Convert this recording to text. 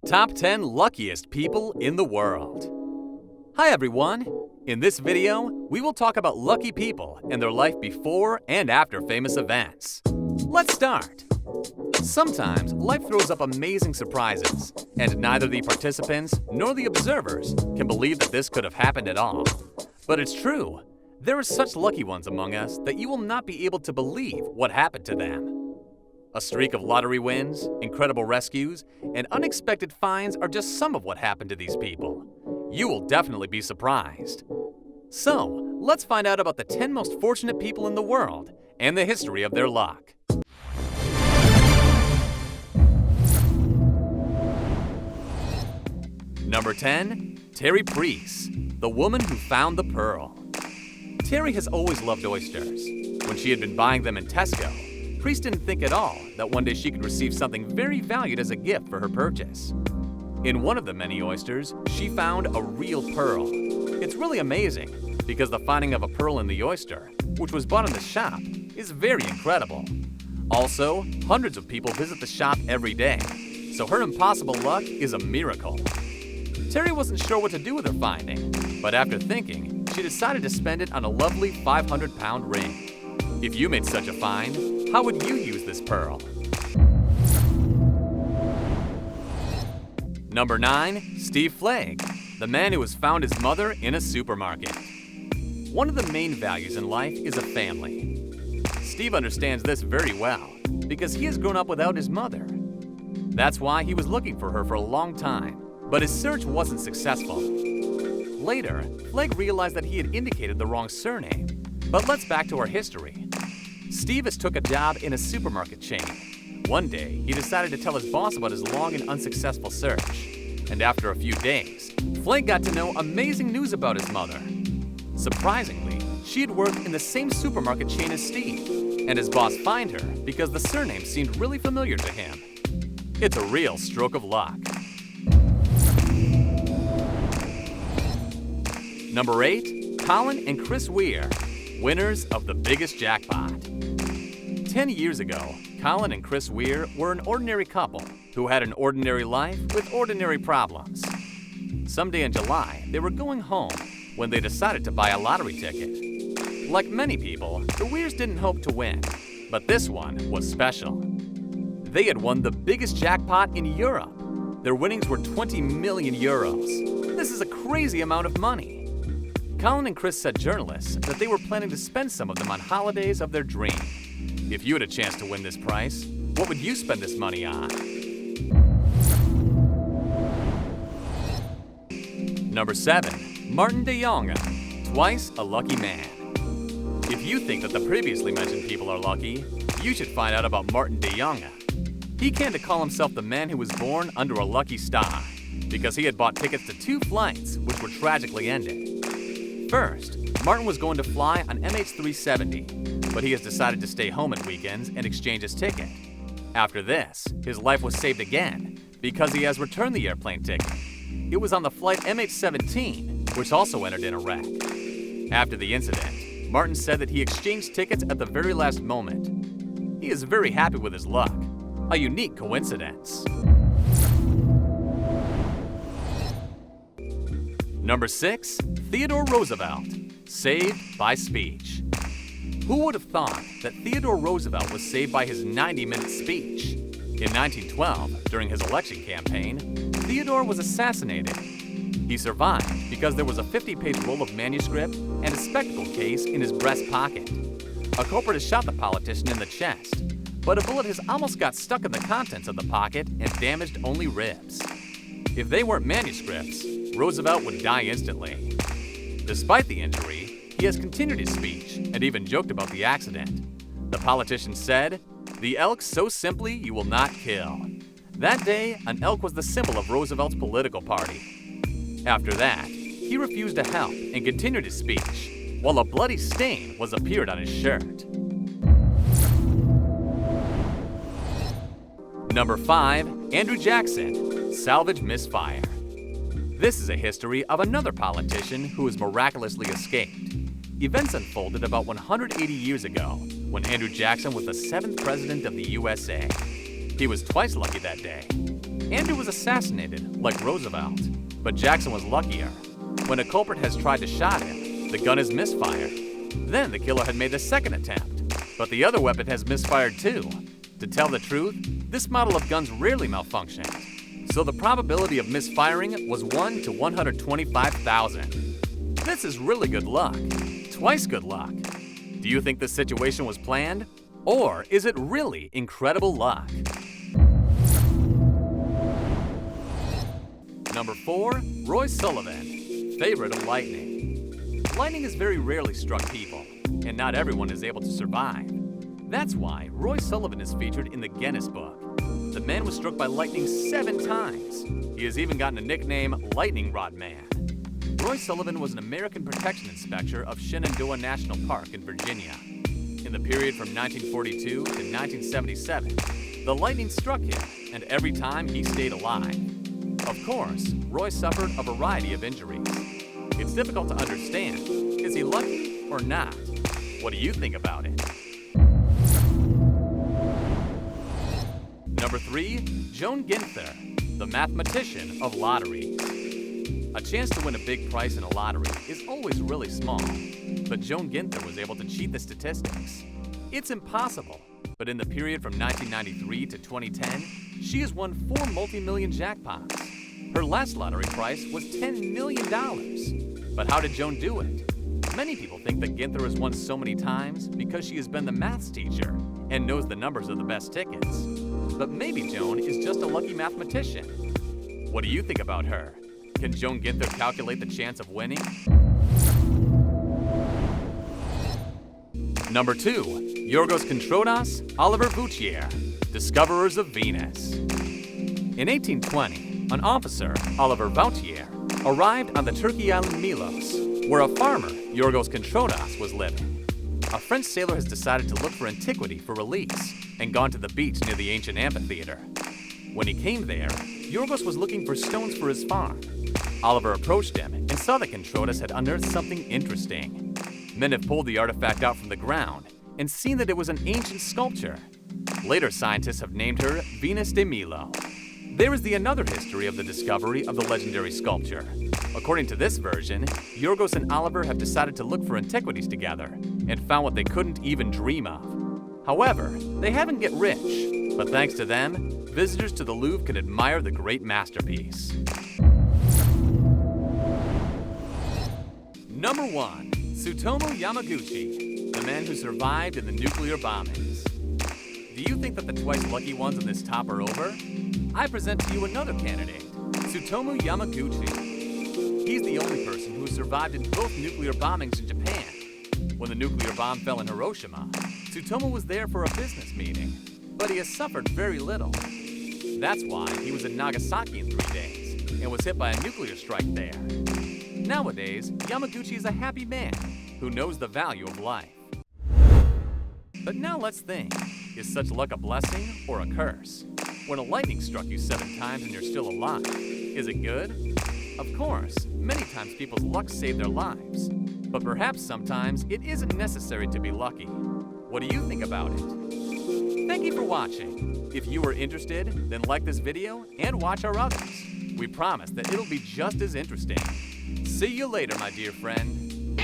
Top 10 Luckiest People in the World. Hi everyone! In this video, we will talk about lucky people and their life before and after famous events. Let's start! Sometimes life throws up amazing surprises, and neither the participants nor the observers can believe that this could have happened at all. But it's true. There are such lucky ones among us that you will not be able to believe what happened to them. A streak of lottery wins, incredible rescues, and unexpected finds are just some of what happened to these people. You will definitely be surprised. So, let's find out about the 10 most fortunate people in the world and the history of their luck. Number 10. Terri Preece, the woman who found the pearl. Terri has always loved oysters. When she had been buying them in Tesco, Preece didn't think at all that one day she could receive something very valued as a gift for her purchase. In one of the many oysters, she found a real pearl. It's really amazing because the finding of a pearl in the oyster, which was bought in the shop, is very incredible. Also, hundreds of people visit the shop every day, so her impossible luck is a miracle. Terri wasn't sure what to do with her finding, but after thinking, she decided to spend it on a lovely 500-pound ring. If you made such a find, how would you use this pearl? Number 9. Steve Flaig, the man who has found his mother in a supermarket. One of the main values in life is a family. Steve understands this very well because he has grown up without his mother. That's why he was looking for her for a long time, but his search wasn't successful. Later, Flaig realized that he had indicated the wrong surname. But let's back to our history. Steve has took a job in a supermarket chain. One day, he decided to tell his boss about his long and unsuccessful search. And after a few days, Flaig got to know amazing news about his mother. Surprisingly, she had worked in the same supermarket chain as Steve, and his boss fined her because the surname seemed really familiar to him. It's a real stroke of luck. Number 8. Colin and Chris Weir, winners of the biggest jackpot. 10 years ago, Colin and Chris Weir were an ordinary couple who had an ordinary life with ordinary problems. Someday in July, they were going home when they decided to buy a lottery ticket. Like many people, the Weirs didn't hope to win, but this one was special. They had won the biggest jackpot in Europe. Their winnings were 20 million euros. This is a crazy amount of money. Colin and Chris said journalists that they were planning to spend some of them on holidays of their dream. If you had a chance to win this prize, what would you spend this money on? Number 7. Maarten de Jonge, twice a lucky man. If you think that the previously mentioned people are lucky, you should find out about Maarten de Jonge. He came to call himself the man who was born under a lucky star because he had bought tickets to 2 flights which were tragically ended. First, Maarten was going to fly on MH370, but he has decided to stay home at weekends and exchange his ticket. After this, his life was saved again because he has returned the airplane ticket. It was on the flight MH17, which also entered in a wreck. After the incident, Maarten said that he exchanged tickets at the very last moment. He is very happy with his luck. A unique coincidence. Number 6. Theodore Roosevelt, saved by speech. Who would have thought that Theodore Roosevelt was saved by his 90-minute speech? In 1912, during his election campaign, Theodore was assassinated. He survived because there was a 50-page roll of manuscript and a spectacle case in his breast pocket. A culprit has shot the politician in the chest, but a bullet has almost got stuck in the contents of the pocket and damaged only ribs. If they weren't manuscripts, Roosevelt would die instantly. Despite the injury, he has continued his speech and even joked about the accident. The politician said, "The elk so simply you will not kill." That day, an elk was the symbol of Roosevelt's political party. After that, he refused to help and continued his speech, while a bloody stain was appeared on his shirt. Number 5. Andrew Jackson, salvage misfire. This is a history of another politician who has miraculously escaped. Events unfolded about 180 years ago when Andrew Jackson was the 7th president of the USA. He was twice lucky that day. Andrew was assassinated, like Roosevelt, but Jackson was luckier. When a culprit has tried to shot him, the gun is misfired. Then the killer had made the second attempt, but the other weapon has misfired too. To tell the truth, this model of guns rarely malfunctioned, so the probability of misfiring was 1 to 125,000. This is really good luck. Twice good luck. Do you think this situation was planned? Or is it really incredible luck? Number 4, Roy Sullivan, favorite of lightning. Lightning has very rarely struck people, and not everyone is able to survive. That's why Roy Sullivan is featured in the Guinness Book. The man was struck by lightning 7 times. He has even gotten a nickname, Lightning Rod Man. Roy Sullivan was an American protection inspector of Shenandoah National Park in Virginia. In the period from 1942 to 1977, the lightning struck him, and every time he stayed alive. Of course, Roy suffered a variety of injuries. It's difficult to understand. Is he lucky or not? What do you think about it? Number 3, Joan Ginther, the mathematician of lotteries. A chance to win a big prize in a lottery is always really small, but Joan Ginther was able to cheat the statistics. It's impossible, but in the period from 1993 to 2010, she has won 4 multi-million jackpots. Her last lottery price was $10 million. But how did Joan do it? Many people think that Ginther has won so many times because she has been the maths teacher and knows the numbers of the best tickets. But maybe Joan is just a lucky mathematician. What do you think about her? Can Joan Ginther calculate the chance of winning? Number 2, Yorgos Kentrotas, Oliver Voutier, discoverers of Venus. In 1820, an officer, Oliver Voutier, arrived on the Turkey island Milos, where a farmer, Yorgos Kentrotas, was living. A French sailor has decided to look for antiquity for release and gone to the beach near the ancient amphitheater. When he came there, Yorgos was looking for stones for his farm. Oliver approached him and saw that Kentrotas had unearthed something interesting. Men have pulled the artifact out from the ground and seen that it was an ancient sculpture. Later scientists have named her Venus de Milo. There is another history of the discovery of the legendary sculpture. According to this version, Yorgos and Oliver have decided to look for antiquities together and found what they couldn't even dream of. However, they haven't get rich, but thanks to them, visitors to the Louvre can admire the great masterpiece. Number 1, Tsutomu Yamaguchi, the man who survived in the nuclear bombings. Do you think that the twice lucky ones in this top are over? I present to you another candidate, Tsutomu Yamaguchi. He's the only person who has survived in both nuclear bombings in Japan. When the nuclear bomb fell in Hiroshima, Tsutomu was there for a business meeting, but he has suffered very little. That's why he was in Nagasaki in 3 days and was hit by a nuclear strike there. Nowadays, Yamaguchi is a happy man who knows the value of life. But now let's think, is such luck a blessing or a curse? When a lightning struck you 7 times and you're still alive, is it good? Of course, many times people's luck saved their lives. But perhaps sometimes it isn't necessary to be lucky. What do you think about it? Thank you for watching. If you were interested, then like this video and watch our others. We promise that it'll be just as interesting. See you later, my dear friend.